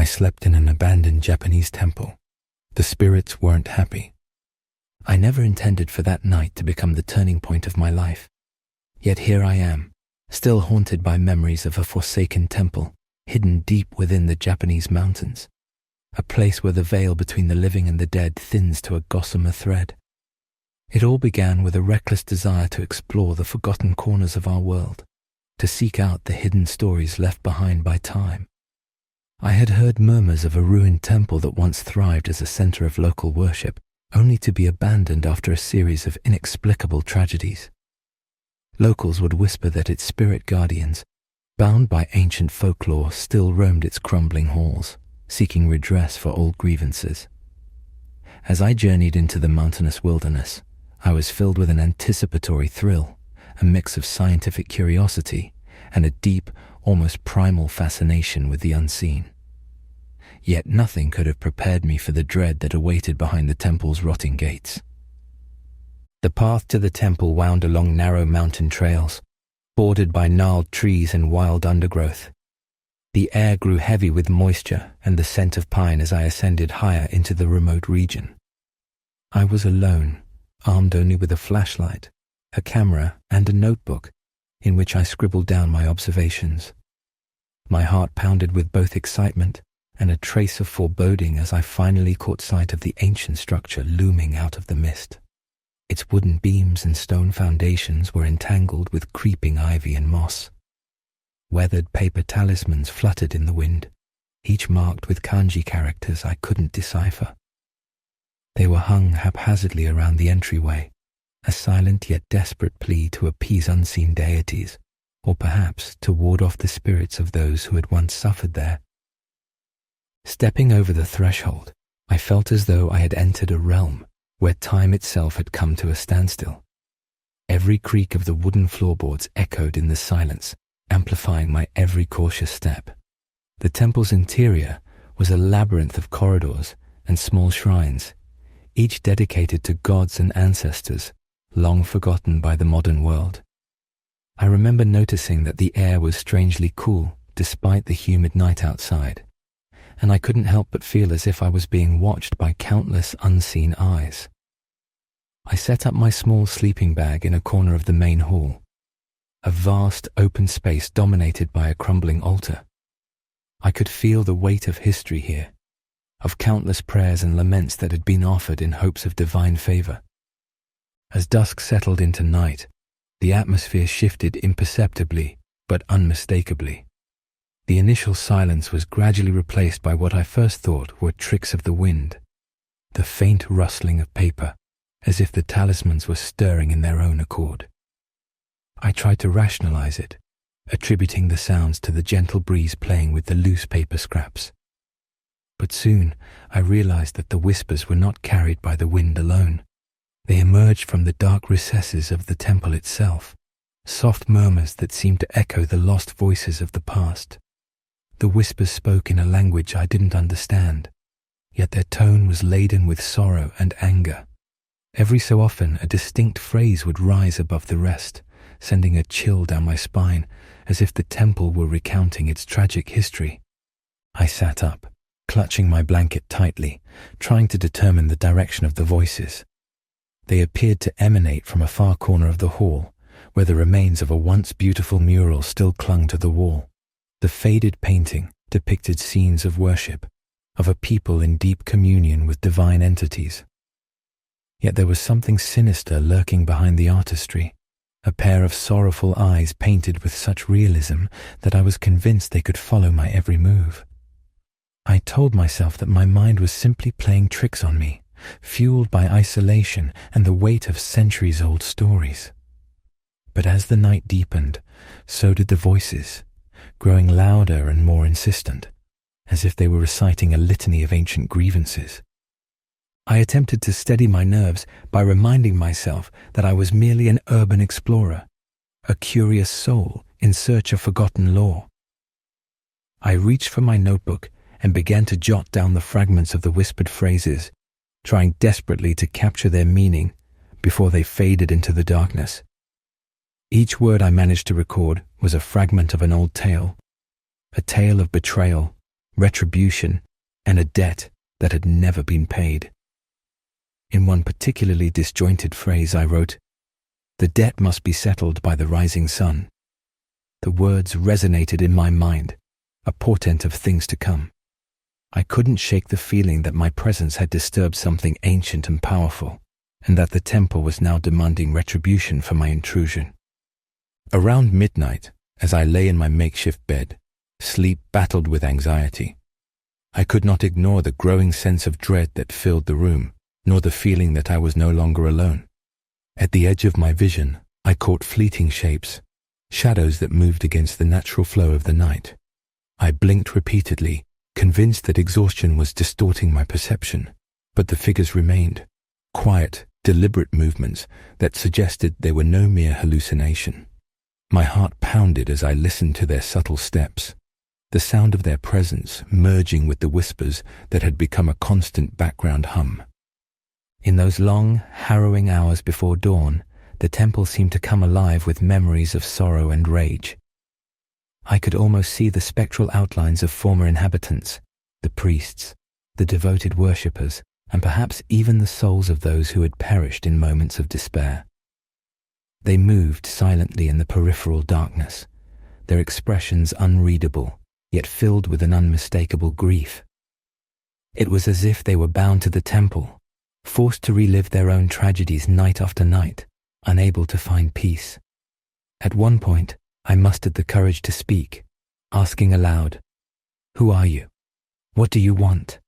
slept in an abandoned Japanese temple. The spirits weren't happy. I never intended for that night to become the turning point of my life. Yet here I am, still haunted by memories of a forsaken temple, hidden deep within the Japanese mountains, a place where the veil between the living and the dead thins to a gossamer thread. It all began with a reckless desire to explore the forgotten corners of our world, to seek out the hidden stories left behind by time. I had heard murmurs of a ruined temple that once thrived as a center of local worship, only to be abandoned after a series of inexplicable tragedies. Locals would whisper that its spirit guardians, bound by ancient folklore, still roamed its crumbling halls, seeking redress for old grievances. As I journeyed into the mountainous wilderness, I was filled with an anticipatory thrill, a mix of scientific curiosity and a deep, almost primal fascination with the unseen. Yet nothing could have prepared me for the dread that awaited behind the temple's rotting gates. The path to the temple wound along narrow mountain trails, bordered by gnarled trees and wild undergrowth. The air grew heavy with moisture and the scent of pine as I ascended higher into the remote region. I was alone, armed only with a flashlight, a camera, and a notebook, in which I scribbled down my observations. My heart pounded with both excitement and a trace of foreboding as I finally caught sight of the ancient structure looming out of the mist. Its wooden beams and stone foundations were entangled with creeping ivy and moss. Weathered paper talismans fluttered in the wind, each marked with kanji characters I couldn't decipher. They were hung haphazardly around the entryway, a silent yet desperate plea to appease unseen deities, or perhaps to ward off the spirits of those who had once suffered there. Stepping over the threshold, I felt as though I had entered a realm where time itself had come to a standstill. Every creak of the wooden floorboards echoed in the silence, amplifying my every cautious step. The temple's interior was a labyrinth of corridors and small shrines, each dedicated to gods and ancestors, long forgotten by the modern world. I remember noticing that the air was strangely cool despite the humid night outside, and I couldn't help but feel as if I was being watched by countless unseen eyes. I set up my small sleeping bag in a corner of the main hall, a vast open space dominated by a crumbling altar. I could feel the weight of history here, of countless prayers and laments that had been offered in hopes of divine favor. As dusk settled into night, the atmosphere shifted imperceptibly but unmistakably. The initial silence was gradually replaced by what I first thought were tricks of the wind, the faint rustling of paper, as if the talismans were stirring in their own accord. I tried to rationalize it, attributing the sounds to the gentle breeze playing with the loose paper scraps. But soon I realized that the whispers were not carried by the wind alone. They emerged from the dark recesses of the temple itself, soft murmurs that seemed to echo the lost voices of the past. The whispers spoke in a language I didn't understand, yet their tone was laden with sorrow and anger. Every so often a distinct phrase would rise above the rest, sending a chill down my spine, as if the temple were recounting its tragic history. I sat up, clutching my blanket tightly, trying to determine the direction of the voices. They appeared to emanate from a far corner of the hall, where the remains of a once beautiful mural still clung to the wall. The faded painting depicted scenes of worship, of a people in deep communion with divine entities. Yet there was something sinister lurking behind the artistry, a pair of sorrowful eyes painted with such realism that I was convinced they could follow my every move. I told myself that my mind was simply playing tricks on me, fueled by isolation and the weight of centuries-old stories. But as the night deepened, so did the voices, growing louder and more insistent, as if they were reciting a litany of ancient grievances. I attempted to steady my nerves by reminding myself that I was merely an urban explorer, a curious soul in search of forgotten lore. I reached for my notebook and began to jot down the fragments of the whispered phrases, trying desperately to capture their meaning before they faded into the darkness. Each word I managed to record was a fragment of an old tale, a tale of betrayal, retribution, and a debt that had never been paid. In one particularly disjointed phrase I wrote, "The debt must be settled by the rising sun." The words resonated in my mind, a portent of things to come. I couldn't shake the feeling that my presence had disturbed something ancient and powerful, and that the temple was now demanding retribution for my intrusion. Around midnight, as I lay in my makeshift bed, sleep battled with anxiety. I could not ignore the growing sense of dread that filled the room, nor the feeling that I was no longer alone. At the edge of my vision, I caught fleeting shapes, shadows that moved against the natural flow of the night. I blinked repeatedly, convinced that exhaustion was distorting my perception, but the figures remained, quiet, deliberate movements that suggested they were no mere hallucination. My heart pounded as I listened to their subtle steps, the sound of their presence merging with the whispers that had become a constant background hum. In those long, harrowing hours before dawn, the temple seemed to come alive with memories of sorrow and rage. I could almost see the spectral outlines of former inhabitants, the priests, the devoted worshippers, and perhaps even the souls of those who had perished in moments of despair. They moved silently in the peripheral darkness, their expressions unreadable, yet filled with an unmistakable grief. It was as if they were bound to the temple, forced to relive their own tragedies night after night, unable to find peace. At one point, I mustered the courage to speak, asking aloud, "Who are you? What do you want?"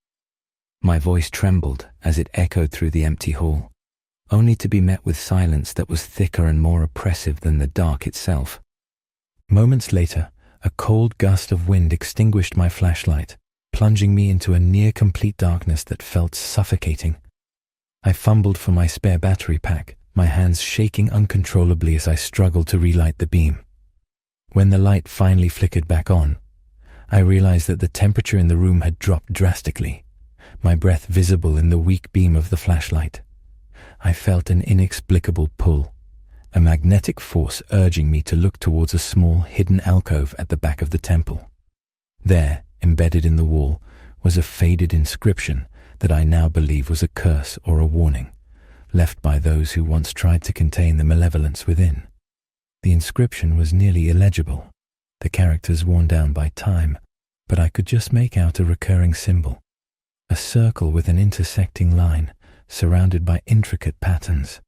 My voice trembled as it echoed through the empty hall, only to be met with silence that was thicker and more oppressive than the dark itself. Moments later, a cold gust of wind extinguished my flashlight, plunging me into a near-complete darkness that felt suffocating. I fumbled for my spare battery pack, my hands shaking uncontrollably as I struggled to relight the beam. When the light finally flickered back on, I realized that the temperature in the room had dropped drastically, my breath visible in the weak beam of the flashlight. I felt an inexplicable pull, a magnetic force urging me to look towards a small, hidden alcove at the back of the temple. There, embedded in the wall, was a faded inscription that I now believe was a curse or a warning, left by those who once tried to contain the malevolence within. The inscription was nearly illegible, the characters worn down by time, but I could just make out a recurring symbol, a circle with an intersecting line, surrounded by intricate patterns.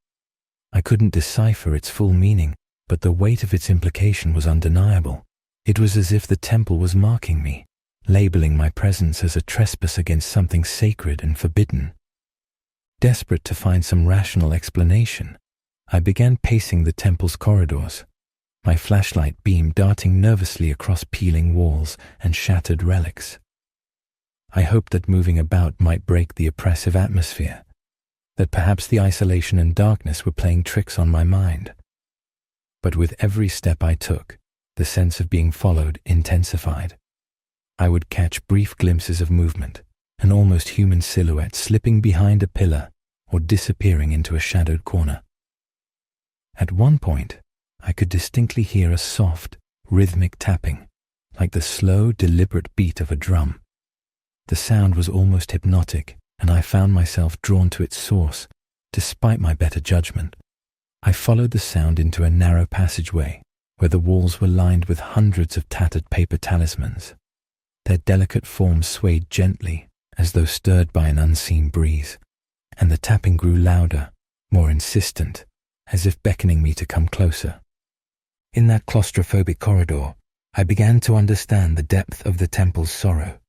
I couldn't decipher its full meaning, but the weight of its implication was undeniable. It was as if the temple was marking me, labeling my presence as a trespass against something sacred and forbidden. Desperate to find some rational explanation, I began pacing the temple's corridors, my flashlight beam darting nervously across peeling walls and shattered relics. I hoped that moving about might break the oppressive atmosphere, that perhaps the isolation and darkness were playing tricks on my mind. But with every step I took, the sense of being followed intensified. I would catch brief glimpses of movement, an almost human silhouette slipping behind a pillar or disappearing into a shadowed corner. At one point, I could distinctly hear a soft, rhythmic tapping, like the slow, deliberate beat of a drum. The sound was almost hypnotic, and I found myself drawn to its source, despite my better judgment. I followed the sound into a narrow passageway, where the walls were lined with hundreds of tattered paper talismans. Their delicate forms swayed gently, as though stirred by an unseen breeze, and the tapping grew louder, more insistent, as if beckoning me to come closer. In that claustrophobic corridor, I began to understand the depth of the temple's sorrow.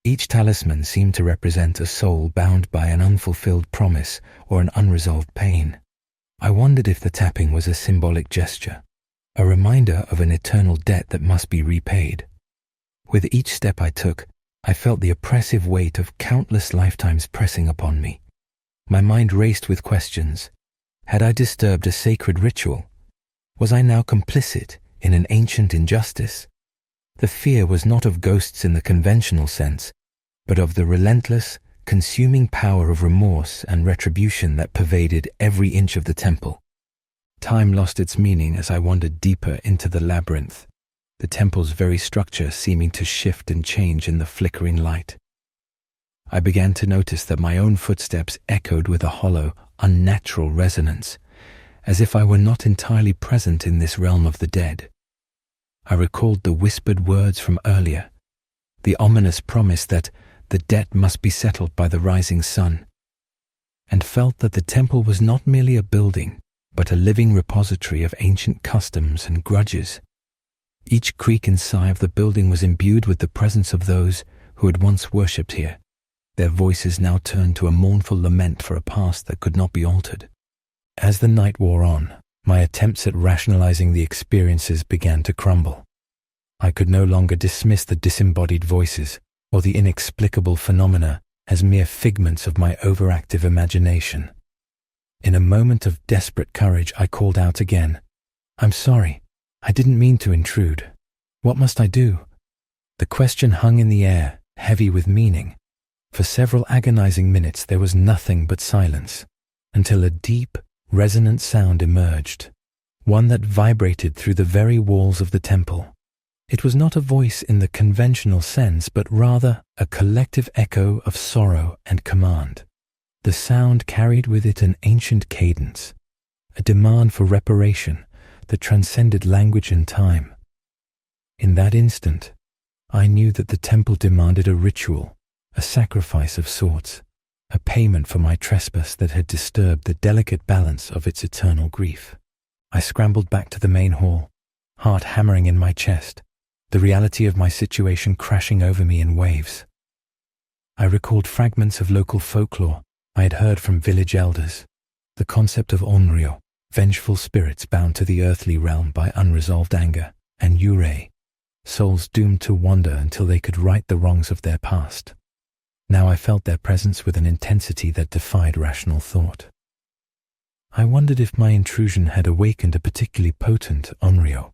Each talisman seemed to represent a soul bound by an unfulfilled promise or an unresolved pain. I wondered if the tapping was a symbolic gesture, a reminder of an eternal debt that must be repaid. With each step I took, I felt the oppressive weight of countless lifetimes pressing upon me. My mind raced with questions. Had I disturbed a sacred ritual? Was I now complicit in an ancient injustice? The fear was not of ghosts in the conventional sense, but of the relentless, consuming power of remorse and retribution that pervaded every inch of the temple. Time lost its meaning as I wandered deeper into the labyrinth, the temple's very structure seeming to shift and change in the flickering light. I began to notice that my own footsteps echoed with a hollow, unnatural resonance, as if I were not entirely present in this realm of the dead. I recalled the whispered words from earlier, the ominous promise that the debt must be settled by the rising sun, and felt that the temple was not merely a building, but a living repository of ancient customs and grudges. Each creak and sigh of the building was imbued with the presence of those who had once worshipped here, their voices now turned to a mournful lament for a past that could not be altered. As the night wore on, my attempts at rationalizing the experiences began to crumble. I could no longer dismiss the disembodied voices or the inexplicable phenomena as mere figments of my overactive imagination. In a moment of desperate courage, I called out again, "I'm sorry. I didn't mean to intrude. What must I do?" The question hung in the air, heavy with meaning. For several agonizing minutes there was nothing but silence, until a deep, resonant sound emerged, one that vibrated through the very walls of the temple. It was not a voice in the conventional sense, but rather a collective echo of sorrow and command. The sound carried with it an ancient cadence, a demand for reparation that transcended language and time. In that instant, I knew that the temple demanded a ritual, a sacrifice of sorts, a payment for my trespass that had disturbed the delicate balance of its eternal grief. I scrambled back to the main hall, heart hammering in my chest, the reality of my situation crashing over me in waves. I recalled fragments of local folklore I had heard from village elders, the concept of onryo, vengeful spirits bound to the earthly realm by unresolved anger, and yurei, souls doomed to wander until they could right the wrongs of their past. Now I felt their presence with an intensity that defied rational thought. I wondered if my intrusion had awakened a particularly potent onryo,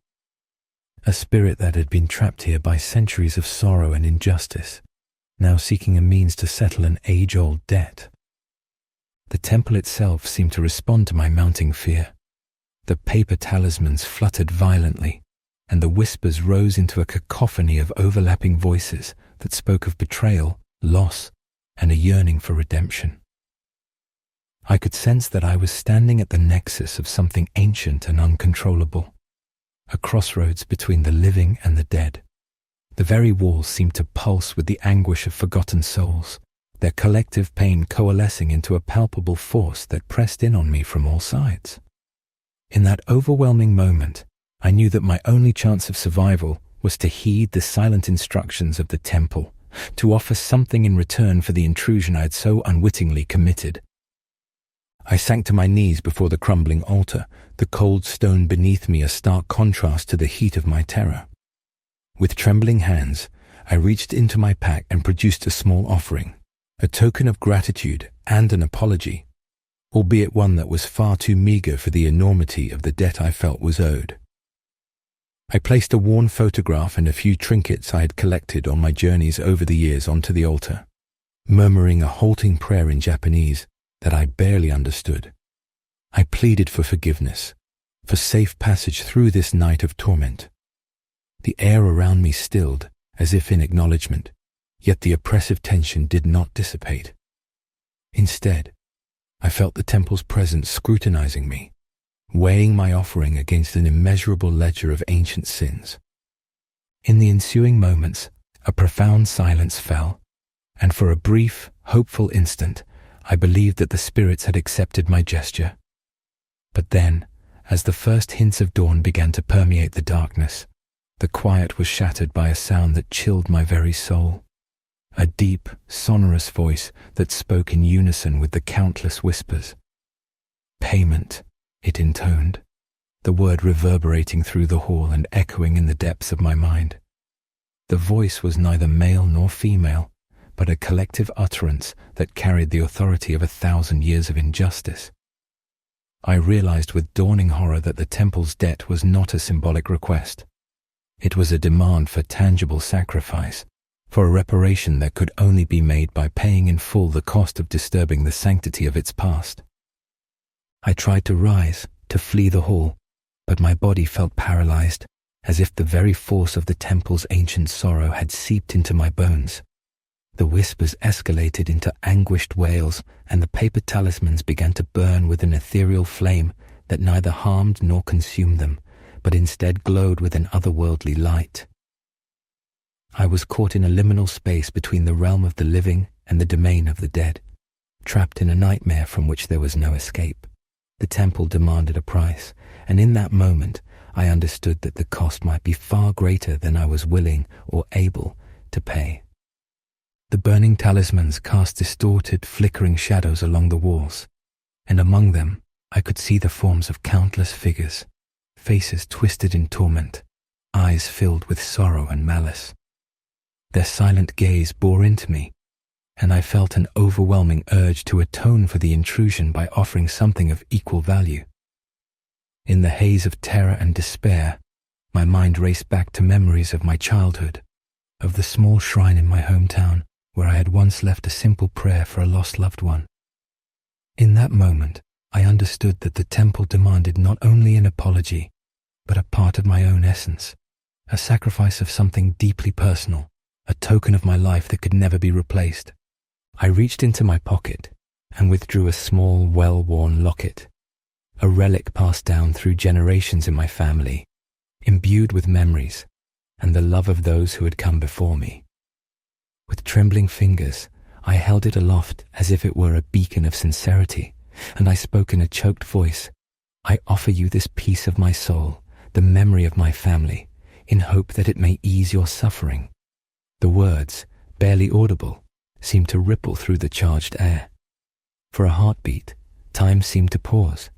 a spirit that had been trapped here by centuries of sorrow and injustice, now seeking a means to settle an age-old debt. The temple itself seemed to respond to my mounting fear. The paper talismans fluttered violently, and the whispers rose into a cacophony of overlapping voices that spoke of betrayal, loss, and a yearning for redemption. I could sense that I was standing at the nexus of something ancient and uncontrollable, a crossroads between the living and the dead. The very walls seemed to pulse with the anguish of forgotten souls, their collective pain coalescing into a palpable force that pressed in on me from all sides. In that overwhelming moment, I knew that my only chance of survival was to heed the silent instructions of the temple, to offer something in return for the intrusion I had so unwittingly committed. I sank to my knees before the crumbling altar, the cold stone beneath me a stark contrast to the heat of my terror. With trembling hands, I reached into my pack and produced a small offering, a token of gratitude and an apology, albeit one that was far too meager for the enormity of the debt I felt was owed. I placed a worn photograph and a few trinkets I had collected on my journeys over the years onto the altar, murmuring a halting prayer in Japanese that I barely understood. I pleaded for forgiveness, for safe passage through this night of torment. The air around me stilled, as if in acknowledgement, yet the oppressive tension did not dissipate. Instead, I felt the temple's presence scrutinizing me, weighing my offering against an immeasurable ledger of ancient sins. In the ensuing moments, a profound silence fell, and for a brief, hopeful instant, I believed that the spirits had accepted my gesture. But then, as the first hints of dawn began to permeate the darkness, the quiet was shattered by a sound that chilled my very soul. A deep, sonorous voice that spoke in unison with the countless whispers. "Payment," it intoned, the word reverberating through the hall and echoing in the depths of my mind. The voice was neither male nor female, but a collective utterance that carried the authority of 1,000 years of injustice. I realized with dawning horror that the temple's debt was not a symbolic request. It was a demand for tangible sacrifice, for a reparation that could only be made by paying in full the cost of disturbing the sanctity of its past. I tried to rise, to flee the hall, but my body felt paralyzed, as if the very force of the temple's ancient sorrow had seeped into my bones. The whispers escalated into anguished wails, and the paper talismans began to burn with an ethereal flame that neither harmed nor consumed them, but instead glowed with an otherworldly light. I was caught in a liminal space between the realm of the living and the domain of the dead, trapped in a nightmare from which there was no escape. The temple demanded a price, and in that moment I understood that the cost might be far greater than I was willing or able to pay. The burning talismans cast distorted, flickering shadows along the walls, and among them I could see the forms of countless figures, faces twisted in torment, eyes filled with sorrow and malice. Their silent gaze bore into me, and I felt an overwhelming urge to atone for the intrusion by offering something of equal value. In the haze of terror and despair, my mind raced back to memories of my childhood, of the small shrine in my hometown where I had once left a simple prayer for a lost loved one. In that moment, I understood that the temple demanded not only an apology, but a part of my own essence, a sacrifice of something deeply personal, a token of my life that could never be replaced. I reached into my pocket and withdrew a small, well-worn locket, a relic passed down through generations in my family, imbued with memories and the love of those who had come before me. With trembling fingers, I held it aloft as if it were a beacon of sincerity, and I spoke in a choked voice, "I offer you this piece of my soul, the memory of my family, in hope that it may ease your suffering." The words, barely audible, seemed to ripple through the charged air. For a heartbeat, time seemed to pause,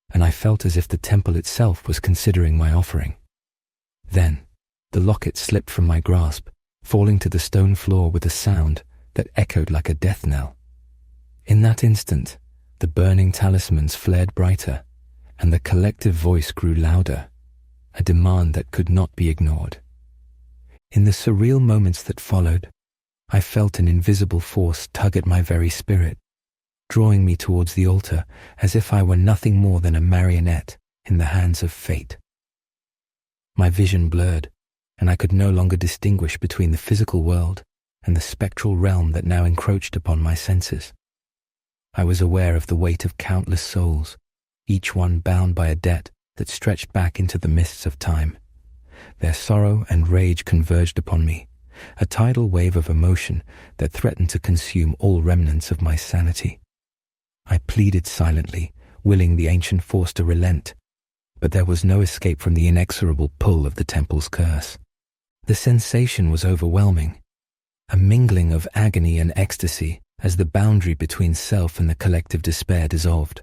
and I felt as if the temple itself was considering my offering. Then, the locket slipped from my grasp, falling to the stone floor with a sound that echoed like a death knell. In that instant, the burning talismans flared brighter, and the collective voice grew louder, a demand that could not be ignored. In the surreal moments that followed, I felt an invisible force tug at my very spirit, drawing me towards the altar as if I were nothing more than a marionette in the hands of fate. My vision blurred, and I could no longer distinguish between the physical world and the spectral realm that now encroached upon my senses. I was aware of the weight of countless souls, each one bound by a debt that stretched back into the mists of time. Their sorrow and rage converged upon me, a tidal wave of emotion that threatened to consume all remnants of my sanity. I pleaded silently, willing the ancient force to relent, but there was no escape from the inexorable pull of the temple's curse. The sensation was overwhelming, a mingling of agony and ecstasy as the boundary between self and the collective despair dissolved.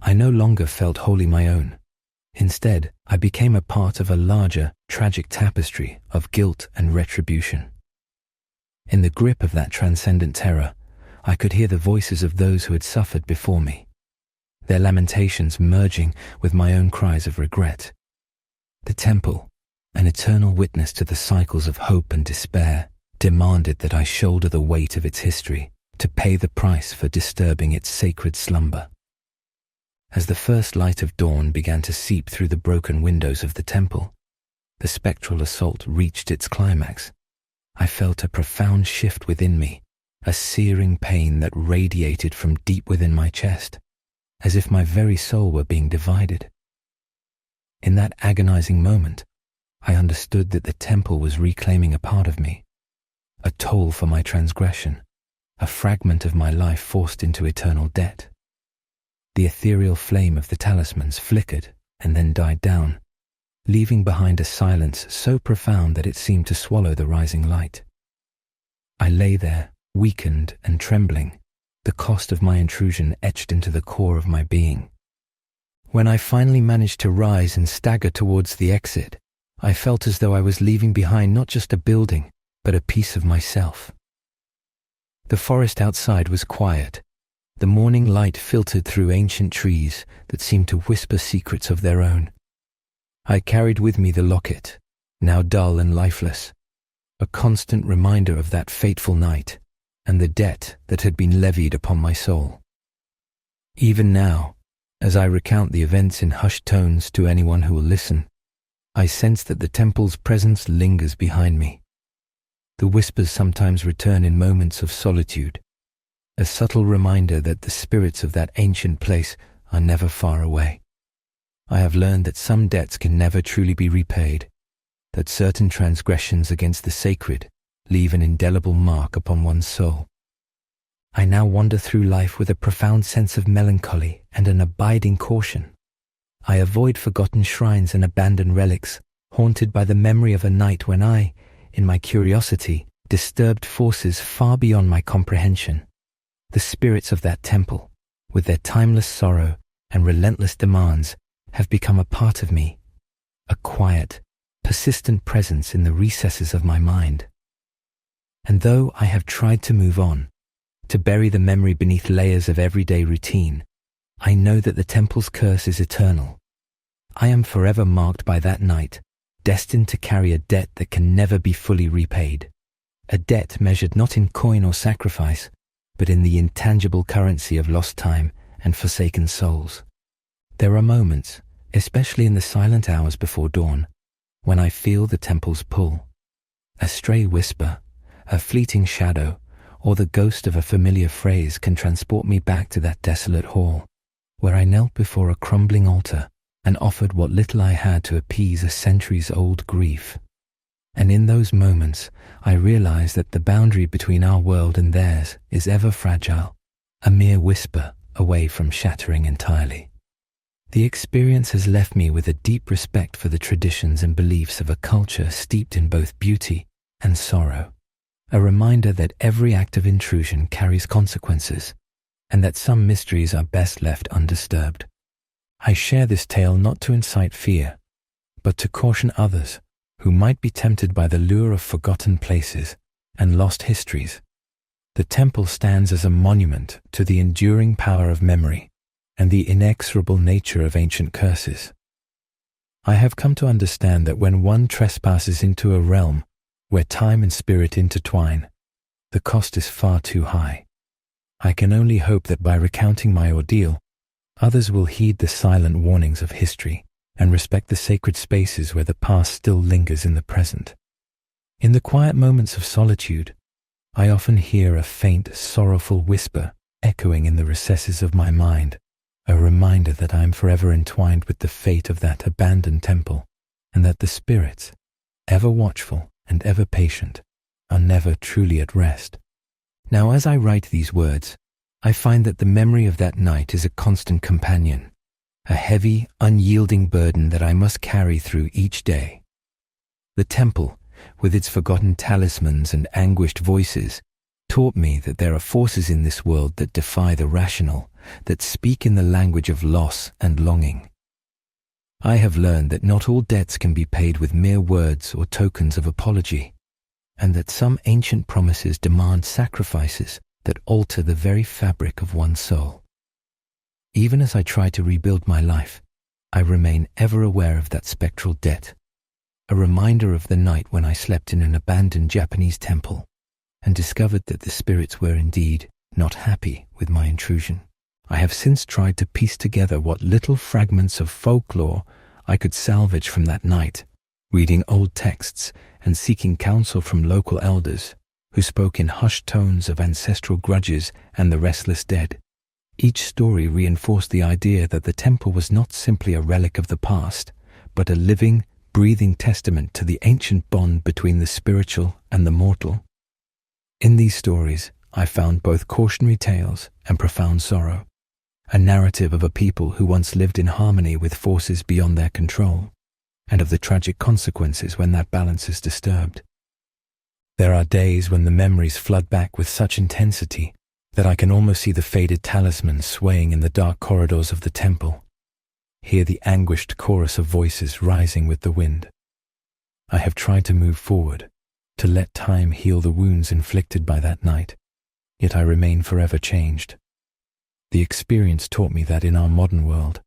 I no longer felt wholly my own. Instead, I became a part of a larger, tragic tapestry of guilt and retribution. In the grip of that transcendent terror, I could hear the voices of those who had suffered before me, their lamentations merging with my own cries of regret. The temple, an eternal witness to the cycles of hope and despair, demanded that I shoulder the weight of its history, to pay the price for disturbing its sacred slumber. As the first light of dawn began to seep through the broken windows of the temple, the spectral assault reached its climax. I felt a profound shift within me, a searing pain that radiated from deep within my chest, as if my very soul were being divided. In that agonizing moment, I understood that the temple was reclaiming a part of me, a toll for my transgression, a fragment of my life forced into eternal debt. The ethereal flame of the talismans flickered and then died down, leaving behind a silence so profound that it seemed to swallow the rising light. I lay there, weakened and trembling, the cost of my intrusion etched into the core of my being. When I finally managed to rise and stagger towards the exit, I felt as though I was leaving behind not just a building, but a piece of myself. The forest outside was quiet. The morning light filtered through ancient trees that seemed to whisper secrets of their own. I carried with me the locket, now dull and lifeless, a constant reminder of that fateful night and the debt that had been levied upon my soul. Even now, as I recount the events in hushed tones to anyone who will listen, I sense that the temple's presence lingers behind me. The whispers sometimes return in moments of solitude, a subtle reminder that the spirits of that ancient place are never far away. I have learned that some debts can never truly be repaid, that certain transgressions against the sacred leave an indelible mark upon one's soul. I now wander through life with a profound sense of melancholy and an abiding caution. I avoid forgotten shrines and abandoned relics, haunted by the memory of a night when I, in my curiosity, disturbed forces far beyond my comprehension. The spirits of that temple, with their timeless sorrow and relentless demands, have become a part of me, a quiet, persistent presence in the recesses of my mind. And though I have tried to move on, to bury the memory beneath layers of everyday routine, I know that the temple's curse is eternal. I am forever marked by that night, destined to carry a debt that can never be fully repaid. A debt measured not in coin or sacrifice, but in the intangible currency of lost time and forsaken souls. There are moments, especially in the silent hours before dawn, when I feel the temple's pull. A stray whisper, a fleeting shadow, or the ghost of a familiar phrase can transport me back to that desolate hall, where I knelt before a crumbling altar and offered what little I had to appease a centuries-old grief. And in those moments, I realize that the boundary between our world and theirs is ever fragile, a mere whisper away from shattering entirely. The experience has left me with a deep respect for the traditions and beliefs of a culture steeped in both beauty and sorrow, a reminder that every act of intrusion carries consequences, and that some mysteries are best left undisturbed. I share this tale not to incite fear, but to caution others who might be tempted by the lure of forgotten places and lost histories. The temple stands as a monument to the enduring power of memory and the inexorable nature of ancient curses. I have come to understand that when one trespasses into a realm where time and spirit intertwine, the cost is far too high. I can only hope that by recounting my ordeal, others will heed the silent warnings of history and respect the sacred spaces where the past still lingers in the present. In the quiet moments of solitude, I often hear a faint, sorrowful whisper echoing in the recesses of my mind, a reminder that I am forever entwined with the fate of that abandoned temple, and that the spirits, ever watchful and ever patient, are never truly at rest. Now, as I write these words, I find that the memory of that night is a constant companion, a heavy, unyielding burden that I must carry through each day. The temple, with its forgotten talismans and anguished voices, taught me that there are forces in this world that defy the rational, that speak in the language of loss and longing. I have learned that not all debts can be paid with mere words or tokens of apology, and that some ancient promises demand sacrifices that alter the very fabric of one's soul. Even as I try to rebuild my life, I remain ever aware of that spectral debt, a reminder of the night when I slept in an abandoned Japanese temple and discovered that the spirits were indeed not happy with my intrusion. I have since tried to piece together what little fragments of folklore I could salvage from that night, reading old texts and seeking counsel from local elders who spoke in hushed tones of ancestral grudges and the restless dead. Each story reinforced the idea that the temple was not simply a relic of the past, but a living, breathing testament to the ancient bond between the spiritual and the mortal. In these stories, I found both cautionary tales and profound sorrow, a narrative of a people who once lived in harmony with forces beyond their control, and of the tragic consequences when that balance is disturbed. There are days when the memories flood back with such intensity that I can almost see the faded talismans swaying in the dark corridors of the temple, hear the anguished chorus of voices rising with the wind. I have tried to move forward, to let time heal the wounds inflicted by that night, yet I remain forever changed. The experience taught me that in our modern world,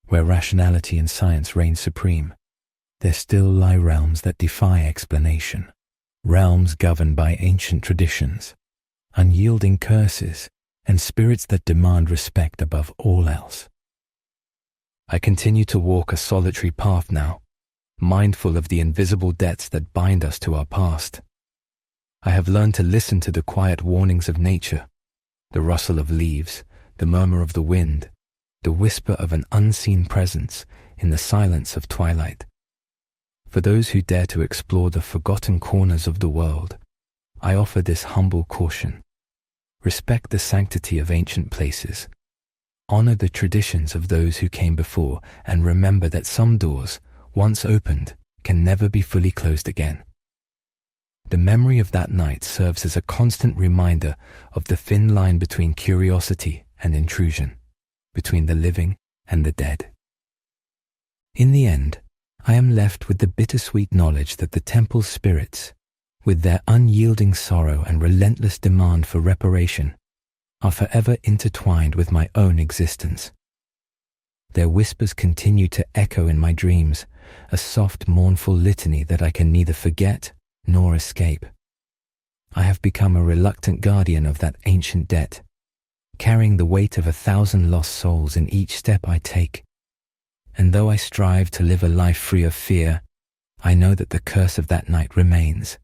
where rationality and science reign supreme, there still lie realms that defy explanation, realms governed by ancient traditions, unyielding curses, and spirits that demand respect above all else. I continue to walk a solitary path now, mindful of the invisible debts that bind us to our past. I have learned to listen to the quiet warnings of nature, the rustle of leaves, the murmur of the wind, the whisper of an unseen presence in the silence of twilight. For those who dare to explore the forgotten corners of the world, I offer this humble caution. Respect the sanctity of ancient places. Honor the traditions of those who came before, and remember that some doors, once opened, can never be fully closed again. The memory of that night serves as a constant reminder of the thin line between curiosity and intrusion, between the living and the dead. In the end, I am left with the bittersweet knowledge that the temple's spirits, with their unyielding sorrow and relentless demand for reparation, are forever intertwined with my own existence. Their whispers continue to echo in my dreams, a soft, mournful litany that I can neither forget nor escape. I have become a reluctant guardian of that ancient debt, carrying the weight of 1,000 lost souls in each step I take. And though I strive to live a life free of fear, I know that the curse of that night remains,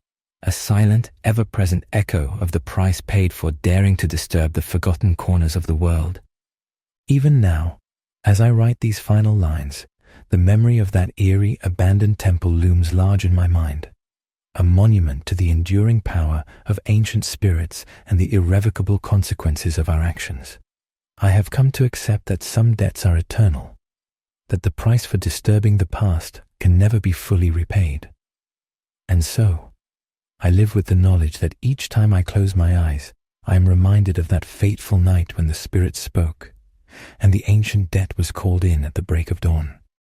a silent, ever-present echo of the price paid for daring to disturb the forgotten corners of the world. Even now, as I write these final lines, the memory of that eerie, abandoned temple looms large in my mind, a monument to the enduring power of ancient spirits and the irrevocable consequences of our actions. I have come to accept that some debts are eternal, that the price for disturbing the past can never be fully repaid. And so, I live with the knowledge that each time I close my eyes, I am reminded of that fateful night when the Spirit spoke, and the ancient debt was called in at the break of dawn.